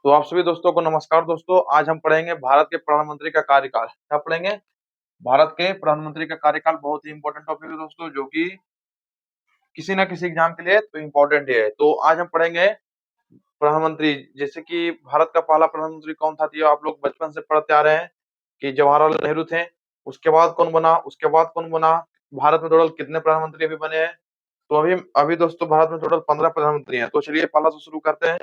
तो आप सभी दोस्तों को नमस्कार दोस्तों। आज हम पढ़ेंगे भारत के प्रधानमंत्री का कार्यकाल। क्या पढ़ेंगे? भारत के प्रधानमंत्री का कार्यकाल बहुत ही इंपॉर्टेंट टॉपिक है दोस्तों, जो कि किसी ना किसी एग्जाम के लिए तो इम्पोर्टेंट ही है। तो आज हम पढ़ेंगे प्रधानमंत्री। जैसे कि भारत का पहला प्रधानमंत्री कौन था, तो ये आप लोग बचपन से पढ़ते आ रहे हैं कि जवाहरलाल नेहरू थे। उसके बाद कौन बना, उसके बाद कौन बना। भारत में टोटल कितने प्रधानमंत्री अभी बने हैं? तो अभी अभी दोस्तों भारत में टोटल 15 प्रधानमंत्री हैं। तो चलिए पहला से शुरू करते हैं।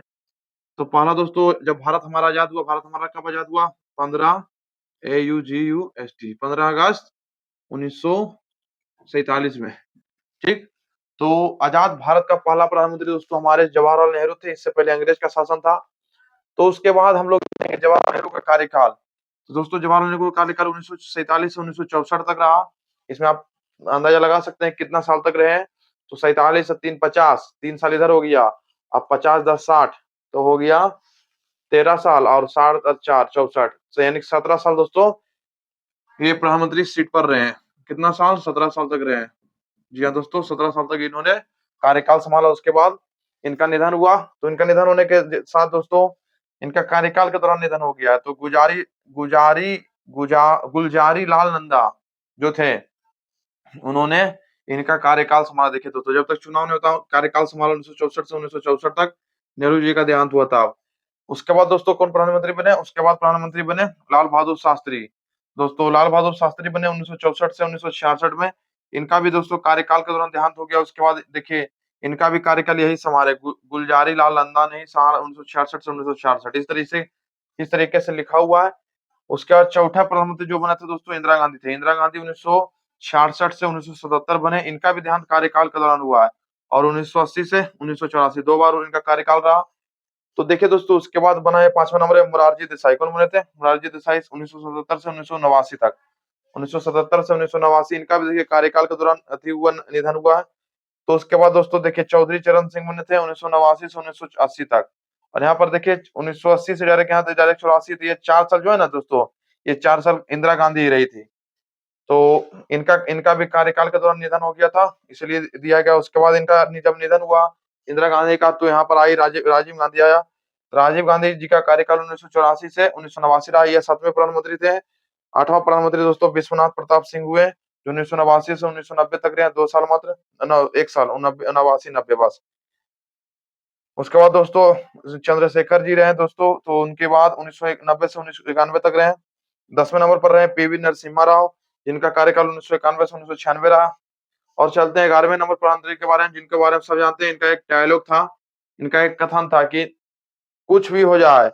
तो पहला दोस्तों, जब भारत हमारा आजाद हुआ, भारत हमारा कब आजाद हुआ? 15 AUGUST 15 अगस्त 1947 में। ठीक। तो आजाद भारत का पहला प्रधानमंत्री दोस्तों हमारे जवाहरलाल नेहरू थे। इससे पहले अंग्रेज का शासन था। तो उसके बाद हम लोग देखेंगे जवाहरलाल नेहरू का कार्यकाल। तो दोस्तों जवाहरलाल नेहरू का कार्यकाल 1947 से 1964 तक रहा। इसमें आप अंदाजा लगा सकते हैं कितना साल तक रहे हैं। तो 47 से 3 50, 3 साल इधर हो गया। अब 50 10 60 तो हो गया 13 साल, और 60 और 4 64, तो यानी 17 साल दोस्तों ये प्रधानमंत्री सीट पर रहे हैं। कितना साल? 17 साल तक रहे हैं। जी हाँ दोस्तों, 17 साल तक इन्होंने कार्यकाल संभाला। उसके बाद इनका निधन हुआ। तो इनका निधन होने के साथ दोस्तों इनका कार्यकाल के दौरान निधन हो गया। तो गुलजारी लाल नंदा जो थे, उन्होंने इनका कार्यकाल संभाला। देखिए दोस्तों, जब तक चुनाव नहीं होता कार्यकाल संभाला 1964 से 1964 तक। नेहरू जी का देहांत हुआ था। उसके बाद दोस्तों कौन प्रधानमंत्री बने? उसके बाद प्रधानमंत्री बने लाल बहादुर शास्त्री। दोस्तों लाल बहादुर शास्त्री बने 1964 से 1966 में। इनका भी दोस्तों कार्यकाल के दौरान देहांत हो गया। उसके बाद देखिए इनका भी कार्यकाल यही संभाले, गुलजारी लाल नंदा ने ही संभाला 1966 से 1966। इस तरीके से लिखा हुआ है। उसके बाद चौथा प्रधानमंत्री जो बना था दोस्तों इंदिरा गांधी थे। इंदिरा गांधी 1966 से 1977 बने। इनका भी देहांत कार्यकाल के दौरान हुआ है। और 1980 से 1984 दो बार इनका कार्यकाल रहा। तो देखिए दोस्तों उसके बाद बना है 5वां नंबर है मोरारजी देसाई। कौन बने थे? मोरारजी देसाई 1977 से 1989 तक। 1977 से 1989 इनका भी देखिए कार्यकाल के दौरान अति हुआ निधन हुआ है। तो उसके बाद दोस्तों देखिए चौधरी चरण सिंह बने थे 1989 से 1980 तक। और यहाँ पर देखिए 1980 से डायरेक्ट यहाँ डायरेक्ट 84, तो ये 4 साल जो है ना दोस्तों, ये 4 साल इंदिरा गांधी ही रही थी। तो इनका इनका भी कार्यकाल के दौरान निधन हो गया था, इसलिए दिया गया। उसके बाद इनका जब निधन हुआ इंदिरा गांधी का, तो यहाँ पर आई राजीव गांधी आया। राजीव गांधी जी का कार्यकाल 1984 से 1989 रहा। ये 7वें प्रधानमंत्री थे। 8वां प्रधानमंत्री दोस्तों विश्वनाथ प्रताप सिंह हुए, जो 1989 से 1990 तक रहे। 2 साल मात्र, 1 साल, 89 90 बस। उसके बाद दोस्तों चंद्रशेखर जी रहे दोस्तों, तो उनके बाद 1990 से 1991 तक रहे। 10वें नंबर पर रहे पीवी नरसिम्हा राव, जिनका कार्यकाल 1991 से 1996 रहा। और चलते हैं 11वें नंबर प्रधानमंत्री के बारे में, जिनके बारे में सब जानते हैं। इनका एक डायलॉग था, इनका एक कथन था कि कुछ भी हो जाए,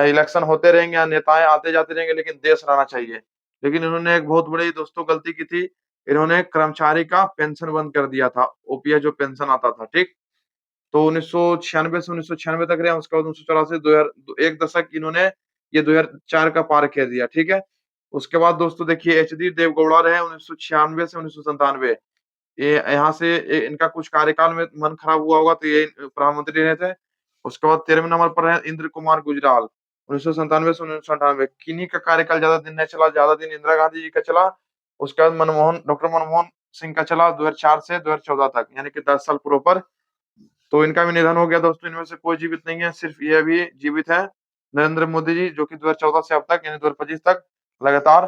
इलेक्शन होते रहेंगे या नेताएं आते जाते रहेंगे, लेकिन देश रहना चाहिए। लेकिन इन्होंने एक बहुत बड़ी दोस्तों गलती की थी। इन्होंने कर्मचारी का पेंशन बंद कर दिया था, ओपीएस जो पेंशन आता था। ठीक। तो 1996 से 1996 तक रहे। उसके बाद 1984 2000 एक दशक इन्होंने ये 2004 का पार कर दिया। ठीक है। उसके बाद दोस्तों देखिए एचडी देवगौड़ा रहे 1996 से 1997। ये यहाँ से इनका कुछ कार्यकाल में मन खराब हुआ होगा, तो ये प्रधानमंत्री रहे थे। उसके बाद 13वें नंबर पर है इंद्र कुमार गुजराल 1997 से 1998। किन्हीं का कार्यकाल ज्यादा दिन नहीं चला, ज्यादा दिन इंदिरा गांधी जी का चला। उसके बाद डॉक्टर मनमोहन सिंह का चला 2004 से 2014 तक, यानी कि 10 साल प्रॉपर। तो इनका भी निधन हो गया दोस्तों। इनमें से कोई जीवित नहीं है, सिर्फ ये अभी जीवित है, नरेंद्र मोदी जी, जो कि 2014 से अब तक यानी 2025 तक लगातार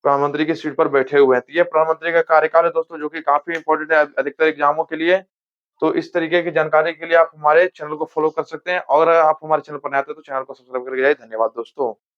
प्रधानमंत्री की सीट पर बैठे हुए हैं। तो ये प्रधानमंत्री का कार्यकाल है दोस्तों, जो कि काफी इंपॉर्टेंट है अधिकतर एग्जामों के लिए। तो इस तरीके की जानकारी के लिए आप हमारे चैनल को फॉलो कर सकते हैं, और अगर आप हमारे चैनल पर नए आते हैं तो चैनल को सब्सक्राइब करके जाइए। धन्यवाद दोस्तों।